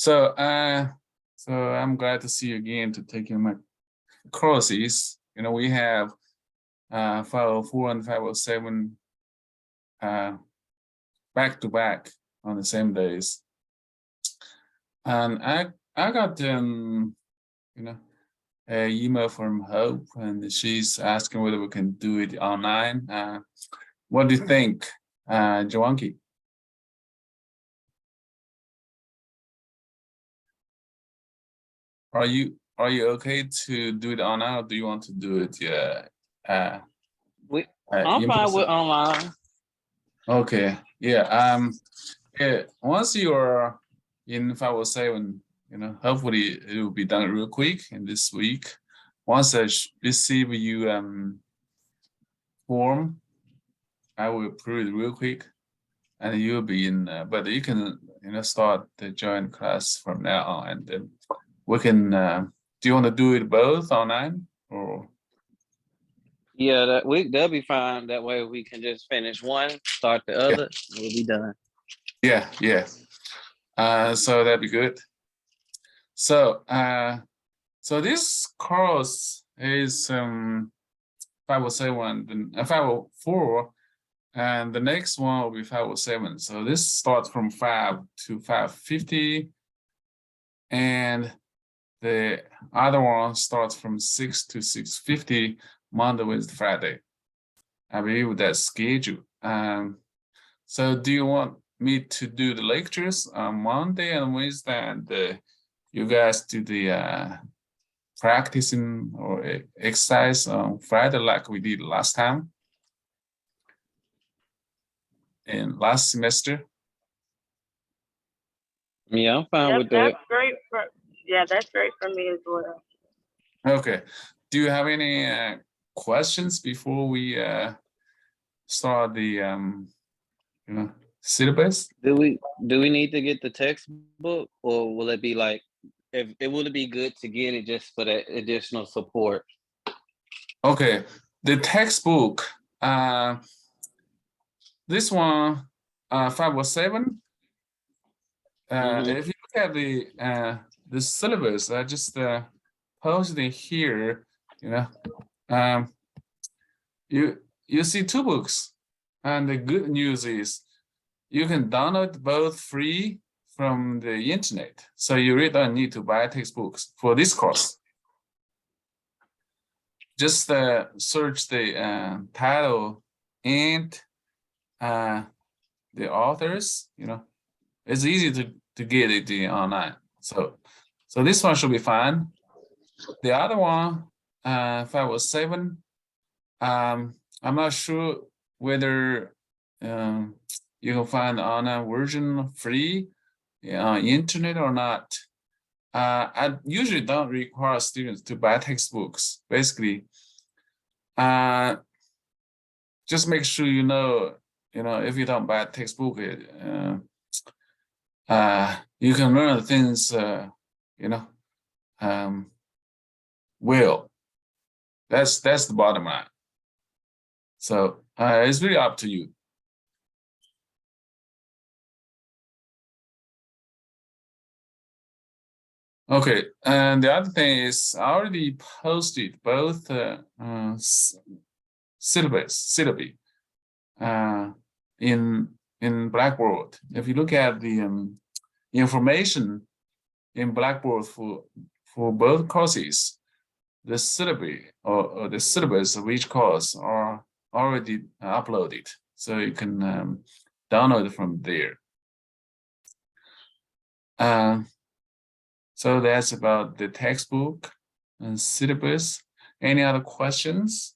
So I'm glad to see you again to taking my courses. We have 504 and 507 back to back on the same days. And I got an email from Hope, and she's asking whether we can do it online. What do you think, Joanki? Are you okay to do it online, or do you want to do it? I'm fine with online. Okay. Yeah. Yeah. Once you're in 507, hopefully it will be done real quick in this week. Once I receive you form, I will approve it real quick, and you'll be in. But you can start the join class from now on, and then we can. Do you want to do it both online or? Yeah, that'll be fine. That way we can just finish one, start the other, and we'll be done. Yeah. So that'd be good. So this course is 507 and 504, and the next one will be 507. So this starts from 5 to 5:50, and the other one starts from 6 to 6:50, Monday, Wednesday, Friday. I believe that's schedule. So do you want me to do the lectures on Monday and Wednesday, and you guys do the practicing or exercise on Friday like we did last time in last semester? Yeah, I'm fine with that. That's great that's great for me as well. Okay. Do you have any questions before we start the syllabus? Do we need to get the textbook, or will it be like, will it be good to get it just for that additional support? Okay, the textbook, this one, 507. If you look at the syllabus, I just posted it here. You see 2 books, and the good news is you can download both free from the internet, so you really don't need to buy textbooks for this course. Just search the title and the authors. It's easy to get it online. So this one should be fine. The other one, 507. I'm not sure whether you can find the online version free on internet or not. I usually don't require students to buy textbooks. Basically, just make sure if you don't buy a textbook, you can learn things, well. That's the bottom line. So it's really up to you. Okay, and the other thing is I already posted both syllabi in Blackboard. If you look at the information in Blackboard for both courses, the syllabi or the syllabus of each course are already uploaded, so you can download it from there. So that's about the textbook and syllabus. Any other questions?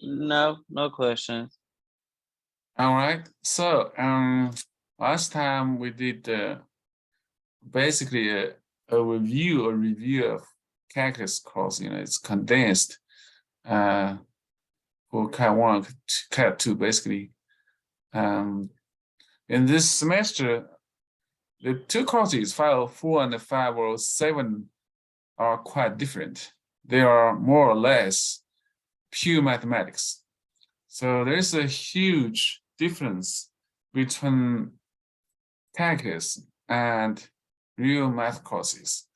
No questions. All right. So last time we did basically a review of calculus course. It's condensed for Cat 1, Cat 2, basically. In this semester, the 2 courses, 504 and 507, are quite different. They are more or less pure mathematics. So there's a huge difference between calculus and real math courses.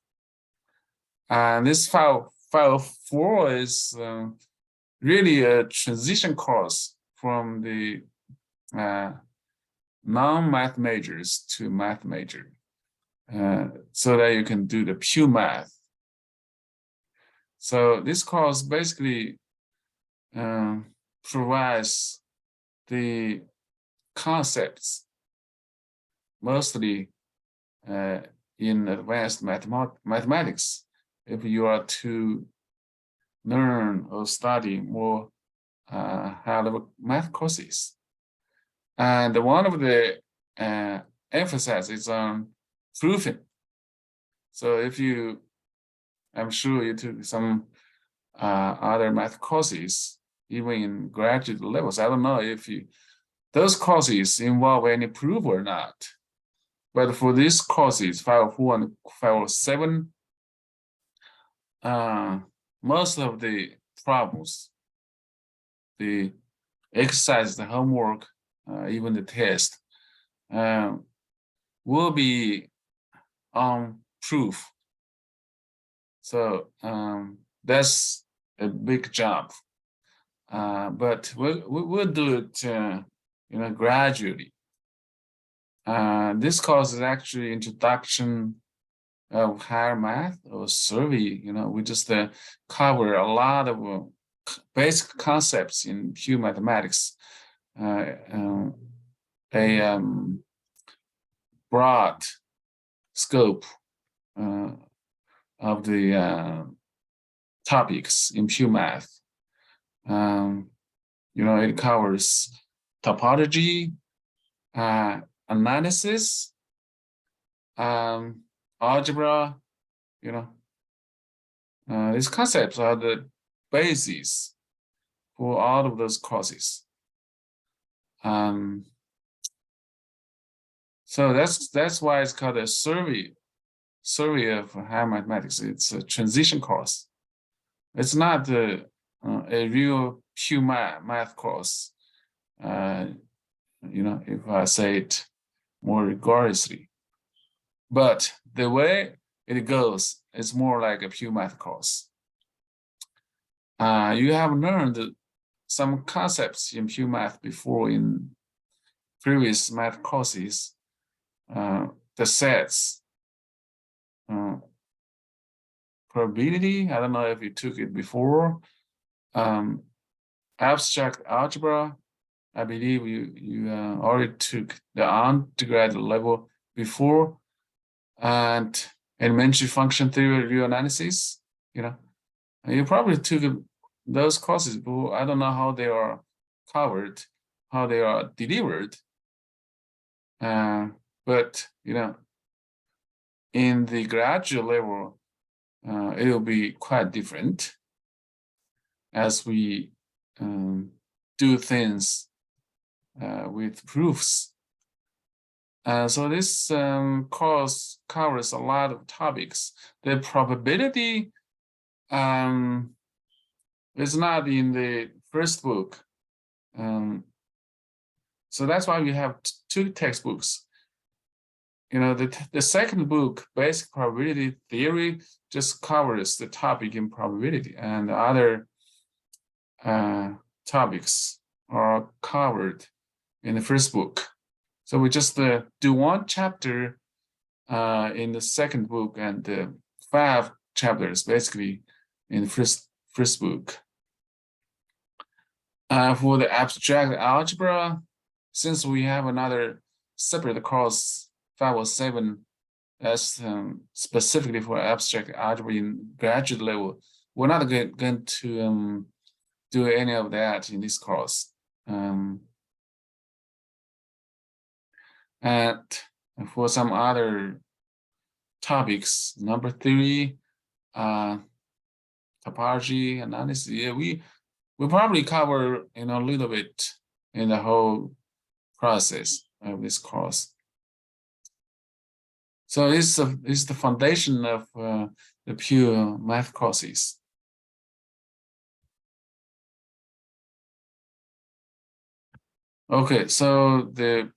And this file 4 is really a transition course from the non-math majors to math major, so that you can do the pure math. So this course basically provides the concepts mostly in advanced mathematics. If you are to learn or study more high-level math courses. And one of the emphasis is on proofing. So if you, I'm sure you took some other math courses, even in graduate levels. I don't know if those courses involve any proof or not. But for these courses, 504 and 507, most of the problems, the exercise, the homework, even the test, will be on proof. So that's a big job. But we'll do it, gradually. This course is actually introduction of higher math or survey. We just cover a lot of basic concepts in pure mathematics, a broad scope of the topics in pure math. It covers topology, analysis, algebra. These concepts are the basis for all of those courses. So that's why it's called a survey of higher mathematics. It's a transition course. It's not a real pure math course. If I say it more rigorously, but the way it goes, it's more like a pure math course. You have learned some concepts in pure math before in previous math courses. The sets, probability, I don't know if you took it before. Abstract algebra, I believe you already took the undergraduate level before. And elementary function theory, real analysis, you probably took those courses, but I don't know how they are covered, how they are delivered. But in the graduate level, it will be quite different as we do things with proofs. So this course covers a lot of topics. The probability is not in the first book. So that's why we have two textbooks. The second book, Basic Probability Theory, just covers the topic in probability, and the other topics are covered in the first book. So we just do one chapter in the second book and 5 chapters basically in the first book. For the abstract algebra, since we have another separate course, 507, that's specifically for abstract algebra in graduate level, we're not going to do any of that in this course. And for some other topics, number 3, topology analysis, we probably cover a little bit in the whole process of this course. So this is the foundation of the pure math courses. Okay, so the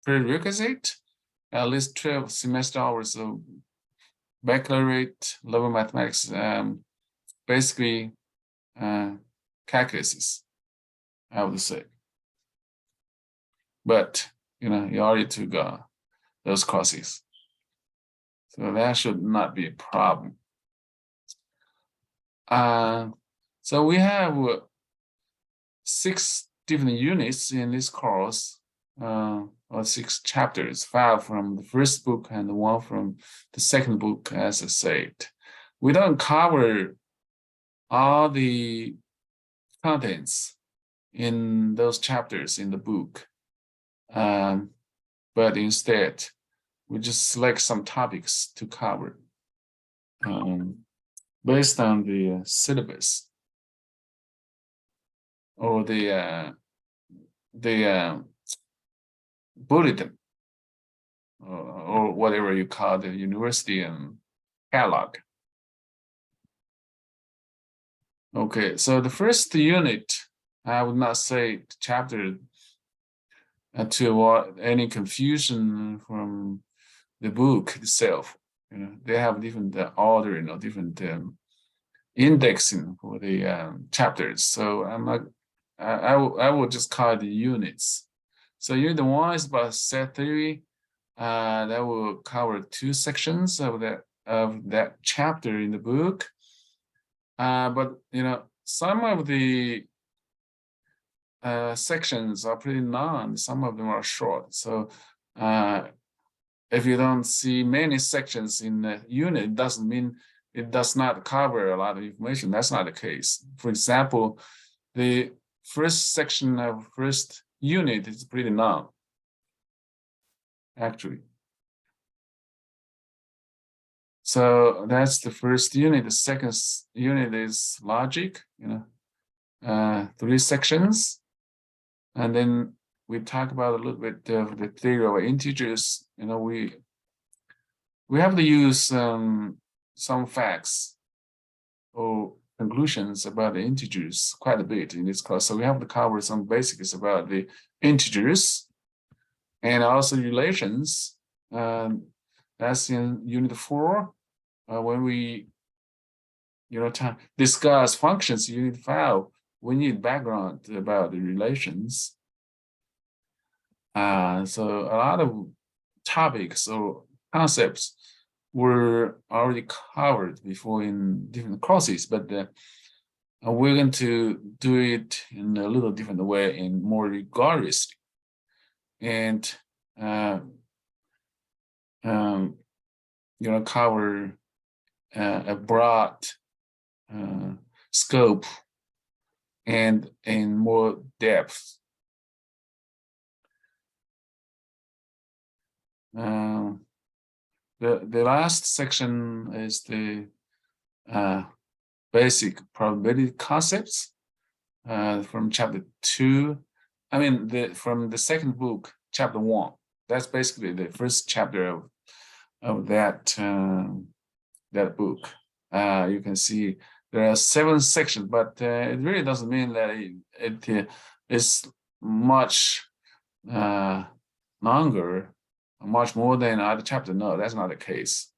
prerequisite at least 12 semester hours of baccalaureate level mathematics, basically calculuses, I would say. But you already took those courses, so that should not be a problem. So we have 6 different units in this course, or 6 chapters, 5 from the first book and 1 from the second book, as I said. We don't cover all the contents in those chapters in the book, but instead we just select some topics to cover based on the syllabus or the bulletin or whatever you call the university catalog. Okay, so the first unit, I would not say chapter to avoid any confusion from the book itself. They have different order, different indexing for the chapters. So I will just call it the units. So unit 1 is about set theory. That will cover 2 sections of that chapter in the book. But some of the sections are pretty long. Some of them are short. So if you don't see many sections in the unit, it doesn't mean it does not cover a lot of information. That's not the case. For example, the first section of first unit is pretty long, actually. So that's the first unit. The second unit is logic, 3 sections. And then we talk about a little bit of the theory of integers. We have to use some facts or conclusions about the integers quite a bit in this course. So we have to cover some basics about the integers and also relations. That's in unit 4. When we discuss functions, unit 5, we need background about the relations. So a lot of topics or concepts were already covered before in different courses, but we're going to do it in a little different way and more rigorously, and cover a broad scope and in more depth. The last section is the basic probability concepts from chapter 2. I mean, from the second book, chapter 1. That's basically the first chapter of that that book. You can see there are 7 sections, but it really doesn't mean that it is much longer, much more than other chapters. No, that's not the case.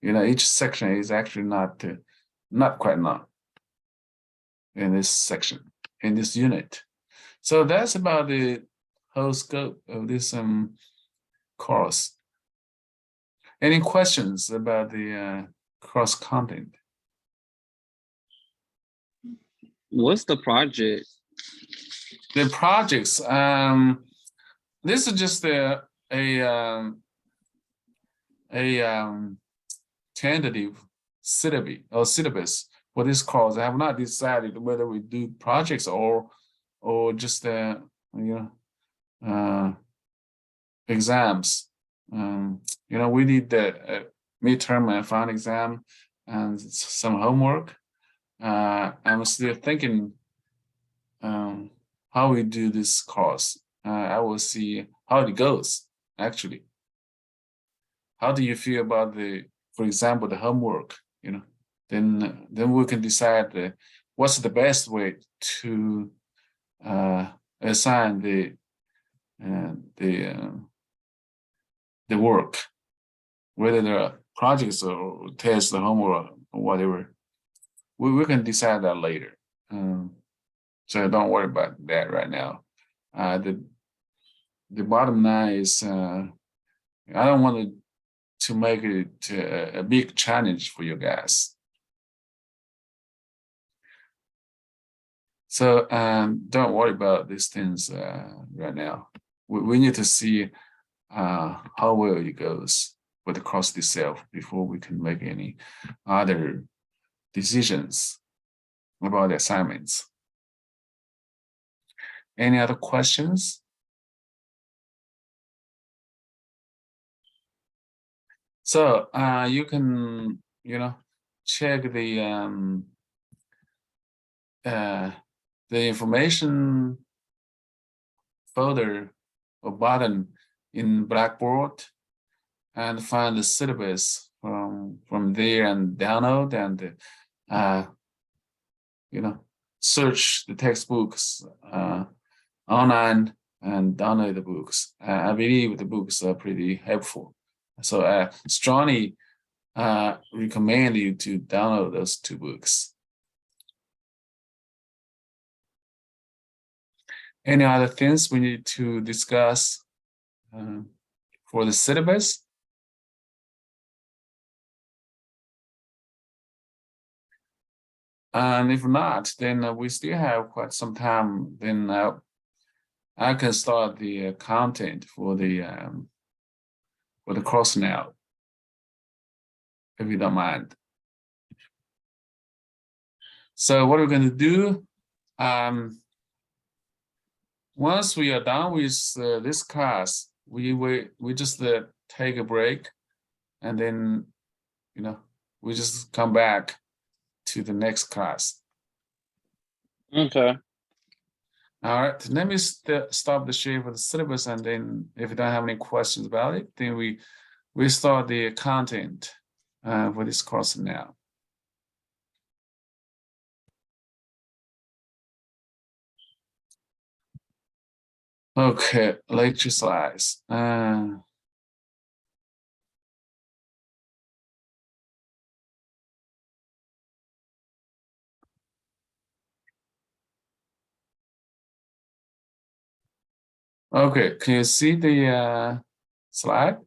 Each section is actually not quite long in this section, in this unit. So that's about the whole scope of this course. Any questions about the course content? What's the project? The projects. This is just a tentative syllabus for this course. I have not decided whether we do projects or just exams. We need the midterm and final exam and some homework. I'm still thinking how we do this course. I will see how it goes, actually. How do you feel about for example, the homework? Then we can decide what's the best way to assign the the work, whether there are projects or tests, the homework or whatever. We can decide that later. So don't worry about that right now. The bottom line is I don't want to make it a big challenge for you guys. So don't worry about these things right now. We need to see how well it goes with the course itself before we can make any other decisions about the assignments. Any other questions? So you can, check the information folder or button in Blackboard and find the syllabus from there and download and search the textbooks online and download the books. I believe the books are pretty helpful. So I strongly recommend you to download those 2 books. Any other things we need to discuss for the syllabus? And if not, then we still have quite some time. Then I can start the content for the course now, if you don't mind. So what we're going to do, once we are done with this class, we just take a break, and then we just come back to the next class. Okay. All right, let me stop the share for the syllabus, and then if you don't have any questions about it, then we start the content for this course now. Okay, lecture slides. Okay, can you see the slide?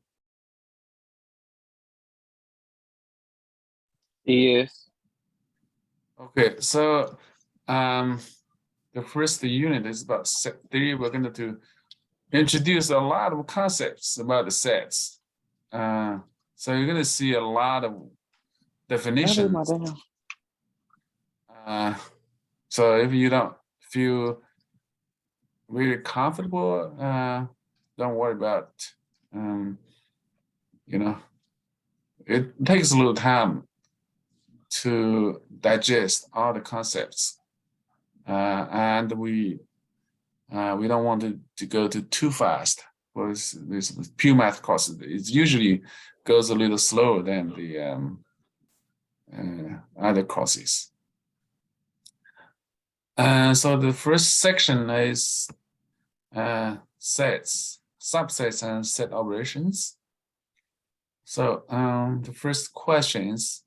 Yes. Okay, so the first unit is about set 3. We're going to introduce a lot of concepts about the sets. So you're going to see a lot of definitions. So if you don't feel really comfortable, don't worry about it takes a little time to digest all the concepts, and we don't want to go too fast. Because this pure math course, it usually goes a little slower than the other courses. So the first section is sets, subsets, and set operations. So the first question is,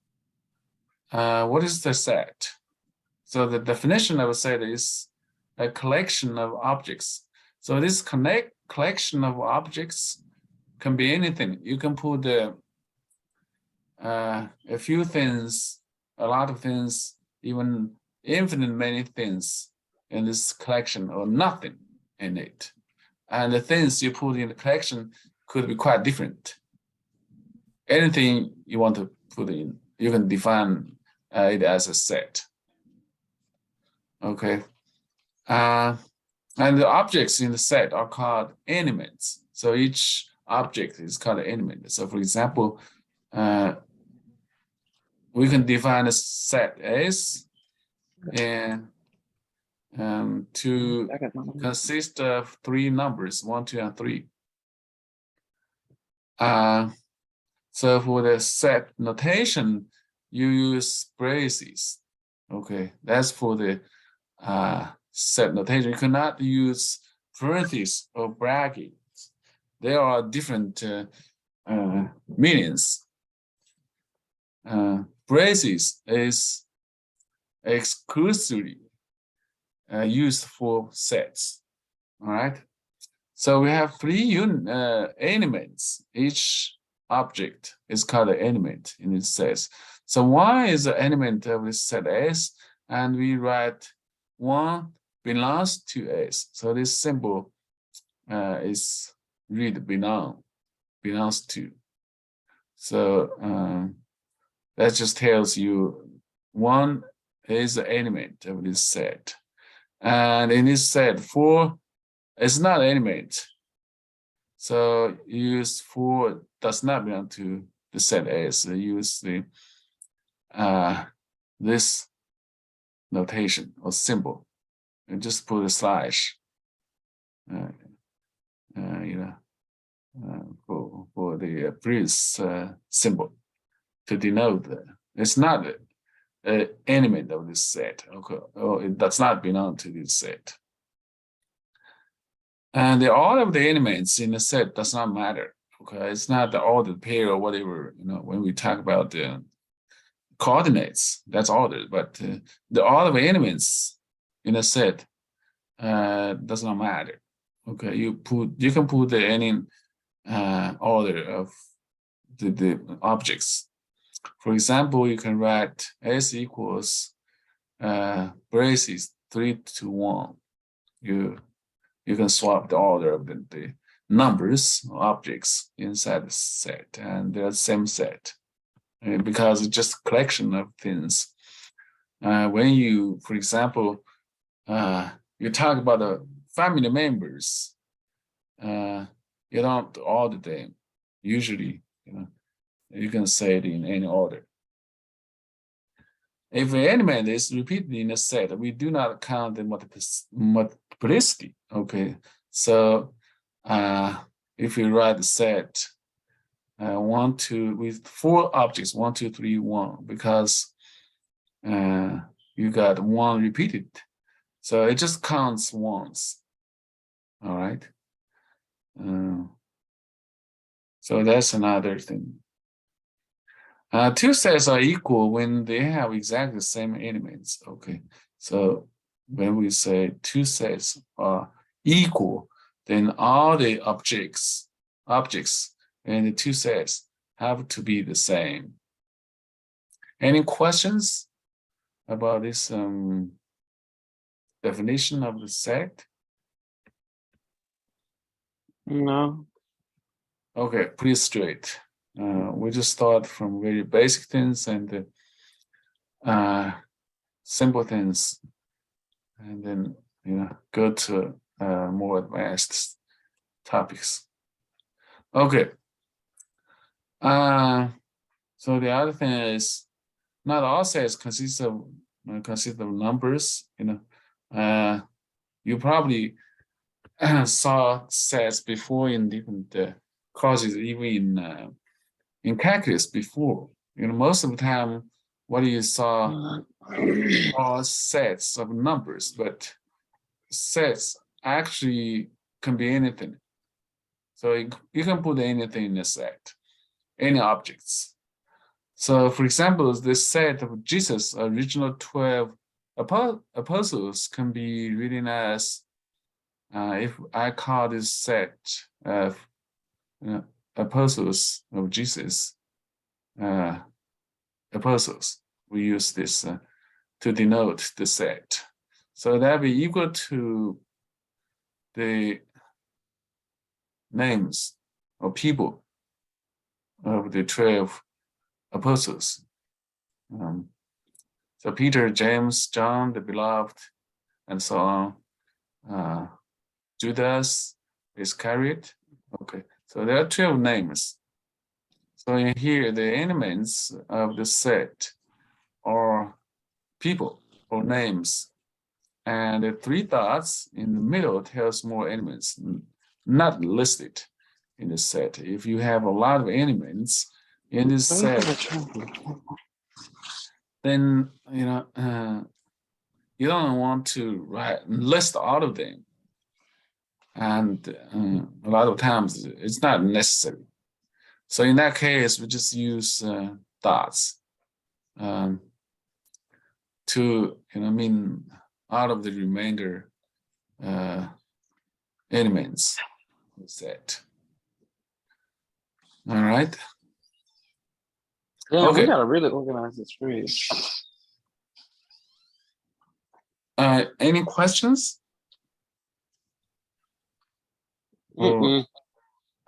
what is the set? So the definition of a set is a collection of objects. So this collection of objects can be anything. You can put a few things, a lot of things, even infinite many things in this collection, or nothing in it. And the things you put in the collection could be quite different. Anything you want to put in, you can define it as a set. Okay. And the objects in the set are called elements. So each object is called an element. So for example, we can define a set as and to consist of 3 numbers, 1, 2, and 3. So for the set notation, you use braces. Okay, that's for the set notation. You cannot use parentheses or brackets. There are different meanings. Braces is exclusively used for sets. All right. So we have three elements. Each object is called an element in this set. So one is an element of this set S, and we write one belongs to S. So this symbol is read belongs to. So that just tells you one is an element of this set. And in this set, 4 is not an element. So use 4 does not belong to the set S. Use the this notation or symbol, and just put a slash. For the Bruce symbol to denote that it's not an element of this set. Okay, or it does not belong to this set. And all of the elements in the set does not matter. Okay, it's not the ordered pair or whatever. When we talk about the coordinates, that's ordered, but the order of elements in a set does not matter. Okay, you can put any order of the objects. For example, you can write S equals braces 3 to 1. You can swap the order of the numbers or objects inside the set, and they're the same set because it's just a collection of things. When you, for example, you talk about the family members, you don't order them. Usually, you can say it in any order. If an element is repeated in a set, we do not count the multiplicity. Okay, so if we write the set 1, 2 with 4 objects, 1, 2, 3, 1, because you got 1 repeated, so it just counts once. All right. So that's another thing. 2 sets are equal when they have exactly the same elements. Okay, so when we say 2 sets are equal, then all the objects in the 2 sets have to be the same. Any questions about this definition of the set? No. Okay, pretty straight. We just start from very basic things and simple things, and then go to more advanced topics. Okay. So the other thing is, not all sets consist of numbers. You probably saw sets before in different courses, even in calculus before. Most of the time, what you saw are sets of numbers, but sets actually can be anything. So you can put anything in a set, any objects. So, for example, this set of Jesus' original 12 apostles can be written as, if I call this set of apostles of Jesus, apostles, we use this to denote the set. So that will be equal to the names or people of the 12 apostles. So Peter, James, John, the beloved, and so on. Judas Iscariot. Okay, so there are 12 names. So in here, the elements of the set are people or names. And the 3 dots in the middle tells more elements not listed in the set. If you have a lot of elements in this set, then you don't want to list all of them. And a lot of times it's not necessary. So in that case, we just use dots to mean out of the remainder elements set. All right. Yeah, Okay. we gotta really organize this tree. Any questions? Or,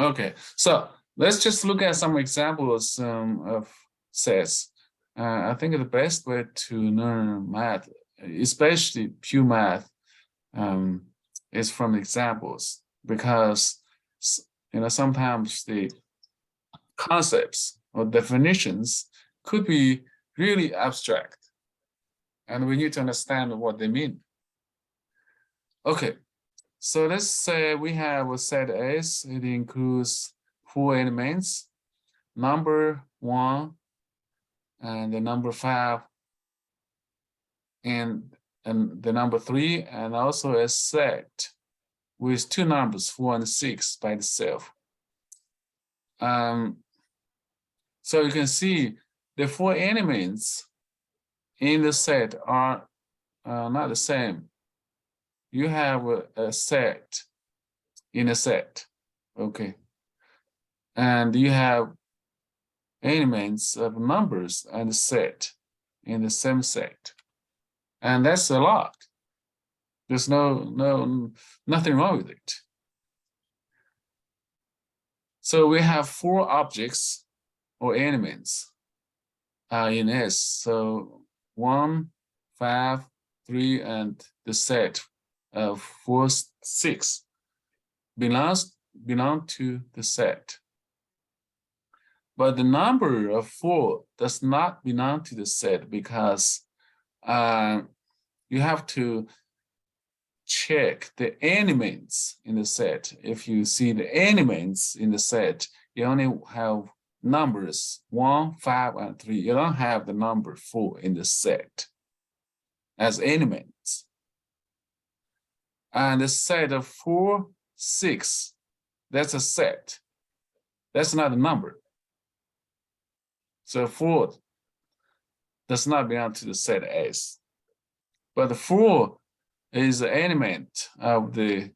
okay, so let's just look at some examples of sets. I think the best way to learn math, especially pure math, is from examples, because sometimes the concepts or definitions could be really abstract, and we need to understand what they mean. Okay, so let's say we have a set S. It includes 4 elements: number 1 and the number 5 and the number 3, and also a set with 2 numbers, 4 and 6 by itself. So you can see the 4 elements in the set are not the same. You have a set in a set, okay, and you have elements of numbers and set in the same set, and that's a lot. There's nothing wrong with it. So we have 4 objects or elements in S. So 1, 5, 3, and the set of 4, 6 belong to the set. But the number of 4 does not belong to the set, because you have to check the elements in the set. If you see the elements in the set, you only have numbers 1, 5, and 3. You don't have the number 4 in the set as elements. And the set of 4, 6, that's a set. That's not a number. So 4 does not belong to the set S. But the 4 is an element of the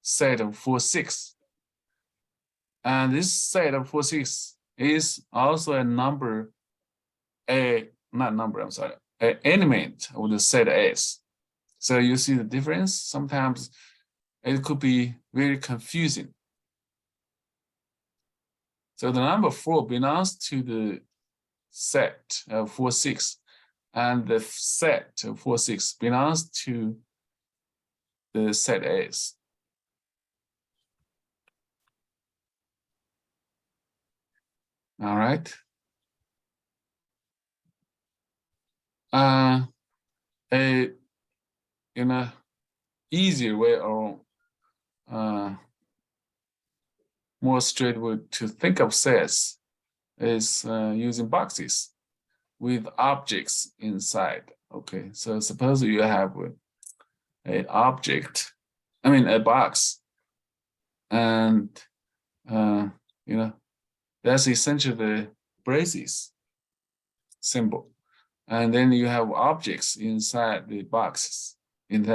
set of 4, 6. And this set of 4, 6 is also a number, an element of the set S. So you see the difference? Sometimes it could be very confusing. So the number 4 belongs to the set of 4, 6, and the set of 4, 6 belongs to the set S. All right. A easier way, or more straight way to think of sets is using boxes with objects inside. Okay, so suppose you have an object, a box, and that's essentially the braces symbol. And then you have objects inside the boxes, or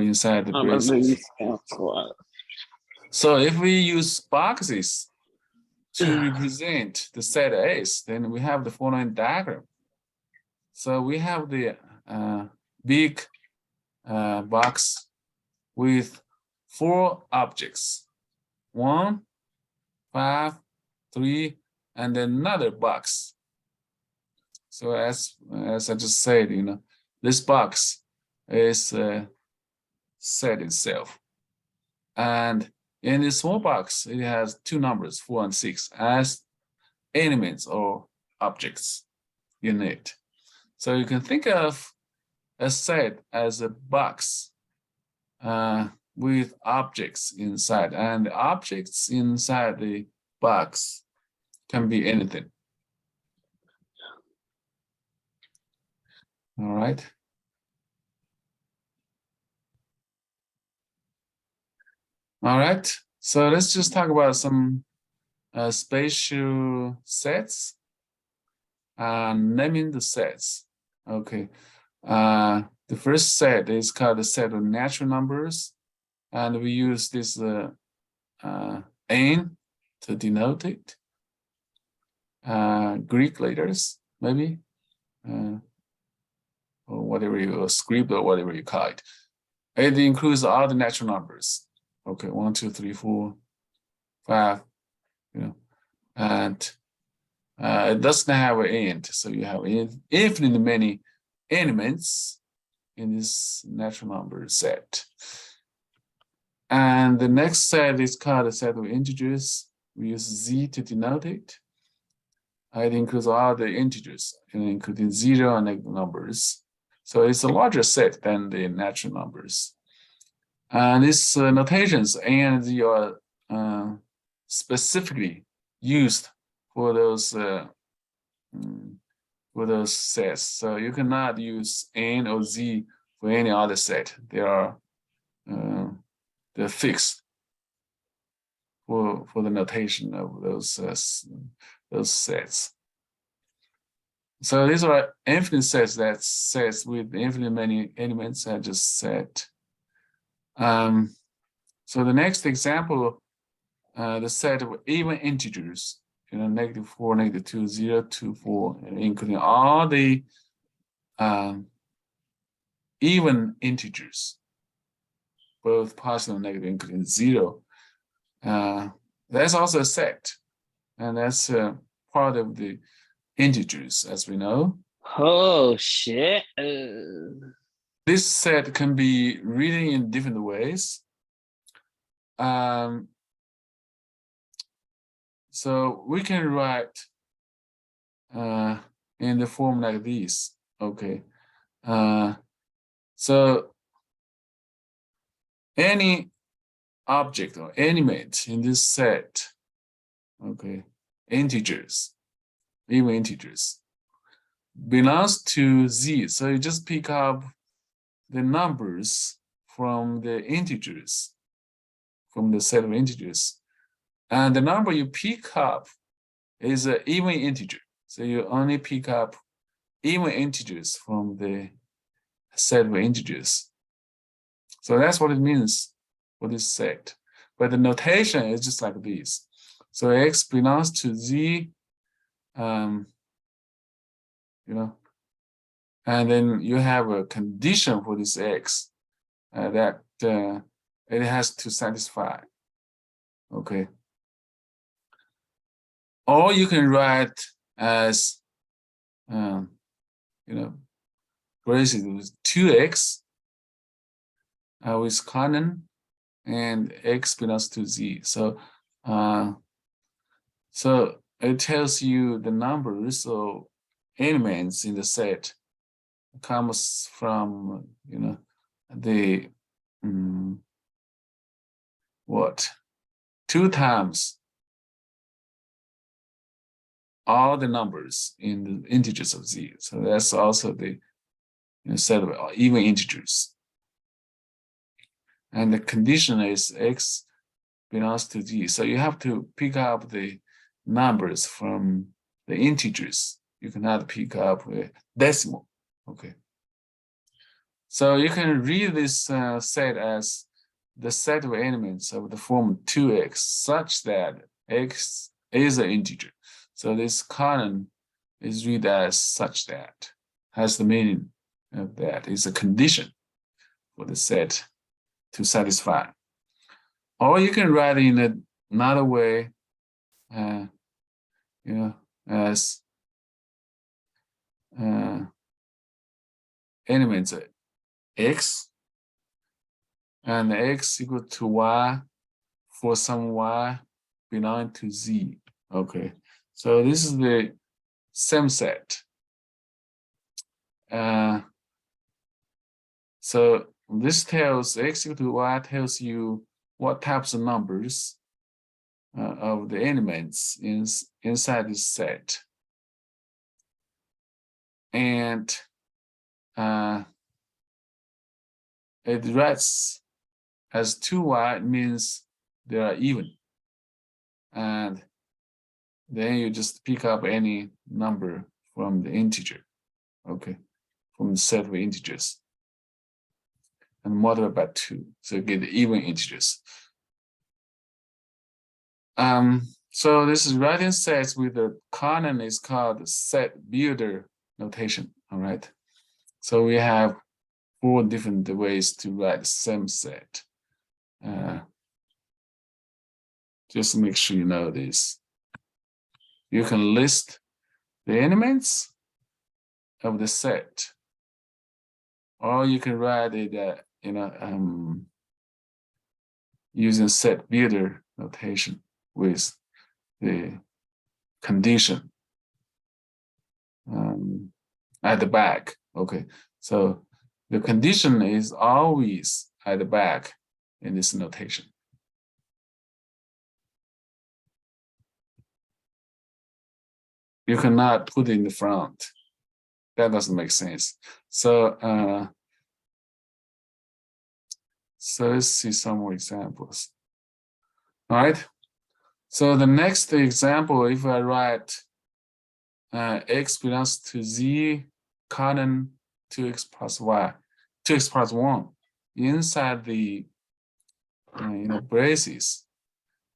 inside the braces. So if we use boxes to represent the set S, then we have the following diagram. So we have the big box with 4 objects: 1, 5, 3, and another box. So as I just said, this box is set itself, and in this small box, it has 2 numbers, 4 and 6, as elements or objects in it. So you can think of a set as a box with objects inside, and the objects inside the box can be anything. All right. All right. So let's just talk about some spatial sets. Naming the sets. Okay. The first set is called the set of natural numbers, and we use this n to denote it. Greek letters, maybe, or whatever you script or whatever you call it. It includes all the natural numbers. Okay, 1, 2, 3, 4, 5, and it doesn't have an end, so you have infinitely many elements in this natural number set. And the next set is called a set of integers. We use z to denote it. It includes all the integers, including 0 and negative numbers. So it's a larger set than the natural numbers. And these notations and z are specifically used for those sets. So you cannot use n or z for any other set. They're fixed for the notation of those sets. So these are infinite sets. That's sets with infinitely many elements. I just said. So the next example, the set of even integers, -4, -2, 0, 2, 4, including all the even integers, both positive and negative, including 0. That's also a set, and that's part of the integers, as we know. Oh shit. This set can be written in different ways. So we can write in the form like this. Okay. So any object or element in this set, okay, integers, even integers, belongs to z. So you just pick up the numbers from the integers, from the set of integers. And the number you pick up is an even integer. So you only pick up even integers from the set of integers. So that's what it means for this set. But the notation is just like this. So x belongs to z, and then you have a condition for this x that it has to satisfy. Okay. Or you can write as, braces with 2x with colon and x belongs to z. So, so it tells you the numbers of elements in the set comes from, the 2 times all the numbers in the integers of z. So that's also the set of even integers. And the condition is x belongs to z. So you have to pick up the numbers from the integers. You cannot pick up a decimal. Okay. So you can read this set as the set of elements of the form 2x such that x is an integer. So this column is read as such that, has the meaning of that. It's a condition for the set to satisfy. Or you can write in another way, as elements of x, and x equal to y for some y belonging to z. Okay, so this is the same set. So this tells x equal to y tells you what types of numbers of the elements inside this set. And it writes as 2y, it means they are even. And then you just pick up any number from the integer, okay, from the set of integers, and multiply by 2, so you get even integers. So this is writing sets with the canon is called set builder notation. All right. So we have 4 different ways to write the same set. Just make sure you know this. You can list the elements of the set, or you can write it, using set builder notation with the condition at the back. Okay, so the condition is always at the back in this notation. You cannot put it in the front. That doesn't make sense. So, so let's see some more examples. All right. So the next example, if I write x belongs to z, canon 2x plus y, 2x plus 1 inside the braces,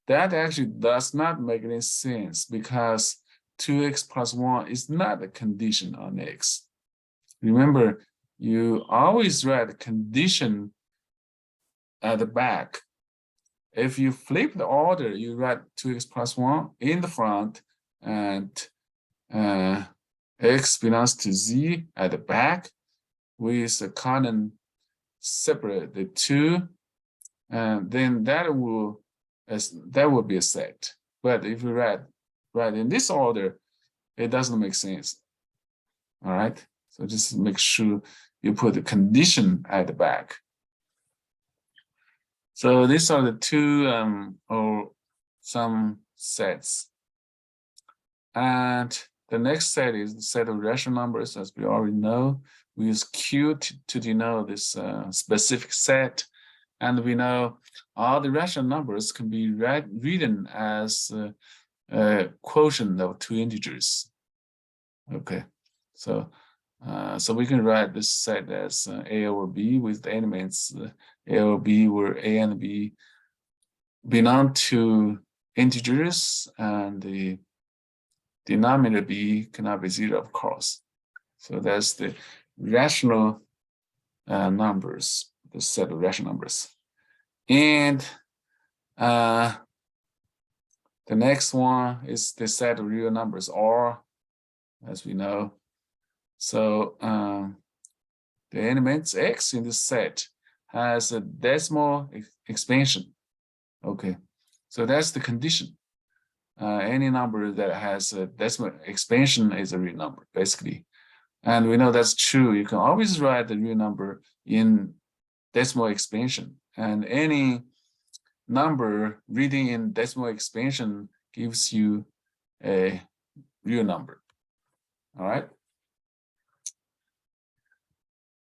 that actually does not make any sense because 2x plus 1 is not a condition on x. Remember, you always write a condition at the back. If you flip the order, you write 2x plus 1 in the front and x belongs to z at the back with a canon separate the 2, and then that will be a set. But if you write in this order, it doesn't make sense. All right, so just make sure you put the condition at the back. So these are the 2 or some sets. And the next set is the set of rational numbers, as we already know. We use Q to denote this specific set. And we know all the rational numbers can be written as a quotient of 2 integers. Okay, so we can write this set as A over B with the elements A over B, where A and B belong to integers, and the denominator B cannot be 0, of course. So that's the rational numbers, the set of rational numbers. And the next one is the set of real numbers, R, as we know. So the elements X in this set has a decimal expansion. Okay, so that's the condition. Any number that has a decimal expansion is a real number, basically. And we know that's true. You can always write the real number in decimal expansion. And any number reading in decimal expansion gives you a real number. All right.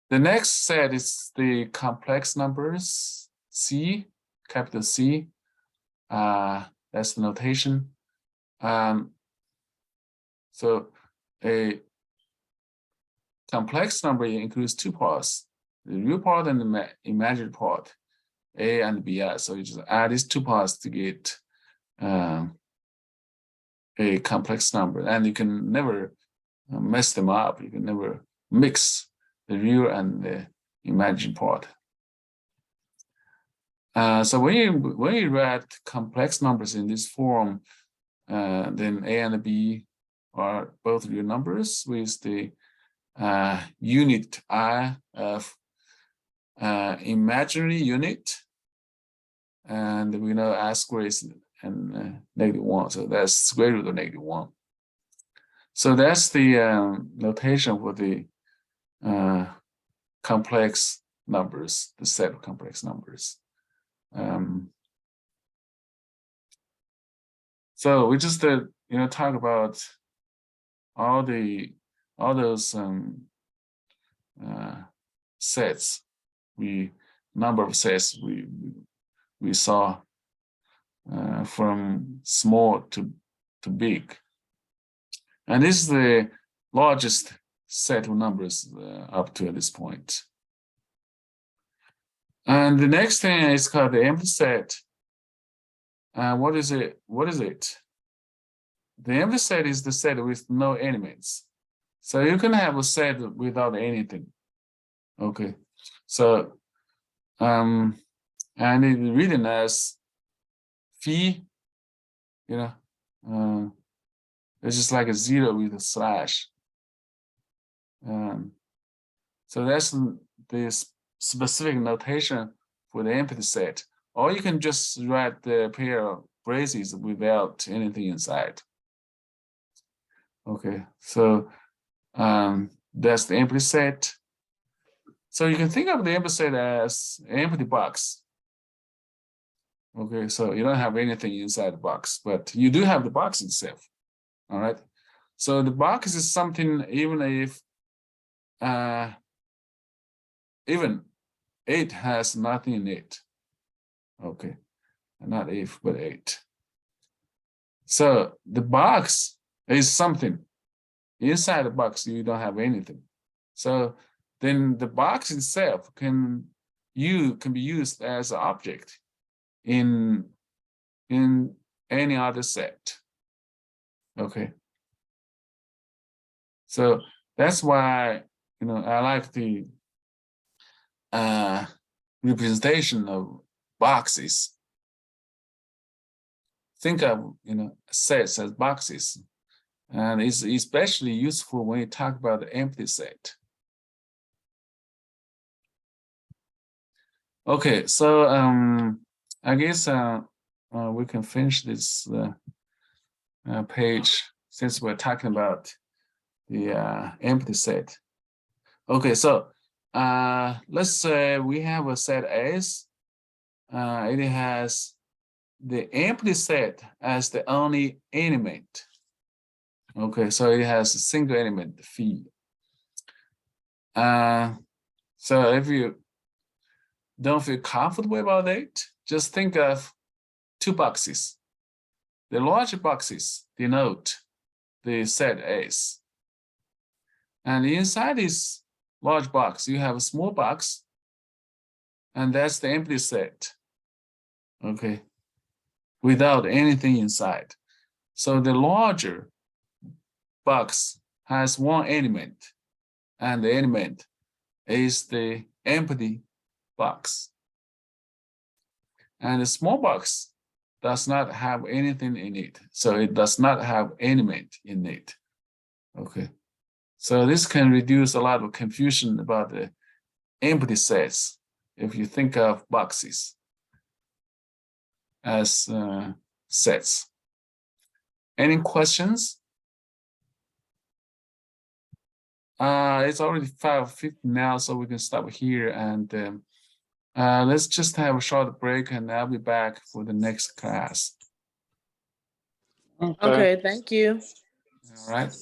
The next set is the complex numbers, C, capital C. That's the notation. So a complex number includes 2 parts, the real part and the imaginary part, A and B. So you just add these 2 parts to get a complex number, and you can never mess them up. You can never mix the real and the imaginary part. So when you write complex numbers in this form, then A and B are both real numbers with the unit I of imaginary unit, and we know I squared is and -1, so that's square root of -1. So that's the notation for the complex numbers, the set of complex numbers. So we just talk about all those sets, number of sets we saw from small to big. And this is the largest set of numbers up to this point. And the next thing is called the empty set. What is it? What is it? The empty set is the set with no elements. So you can have a set without anything. Okay. So and it's written as phi, you know, it's just like a 0 with a slash. So that's the specific notation for the empty set. Or you can just write the pair of braces without anything inside. Okay, so that's the empty set. So you can think of the empty set as an empty box. Okay, so you don't have anything inside the box, but you do have the box itself. All right. So the box is something even if even it has nothing in it. Okay, not if, but it. So the box is something. Inside the box, you don't have anything. So then the box itself can be used as an object in any other set. Okay. So that's why, you know, I like the representation of boxes. Think of, you know, sets as boxes, and it's especially useful when you talk about the empty set. Okay, so I guess we can finish this page since we're talking about the empty set. Okay, so let's say we have a set S. It has the empty set as the only element. Okay, so it has a single element, phi. So if you don't feel comfortable about it, just think of two boxes. The large boxes denote the set S. And inside this large box, you have a small box, and that's the empty set. Okay, without anything inside. So the larger box has one element, and the element is the empty box. And the small box does not have anything in it, so it does not have element in it. Okay, so this can reduce a lot of confusion about the empty sets if you think of boxes as sets. Any questions? It's already 5:50 now, so we can stop here, and let's just have a short break, and I'll be back for the next class. Okay, thank you. All right.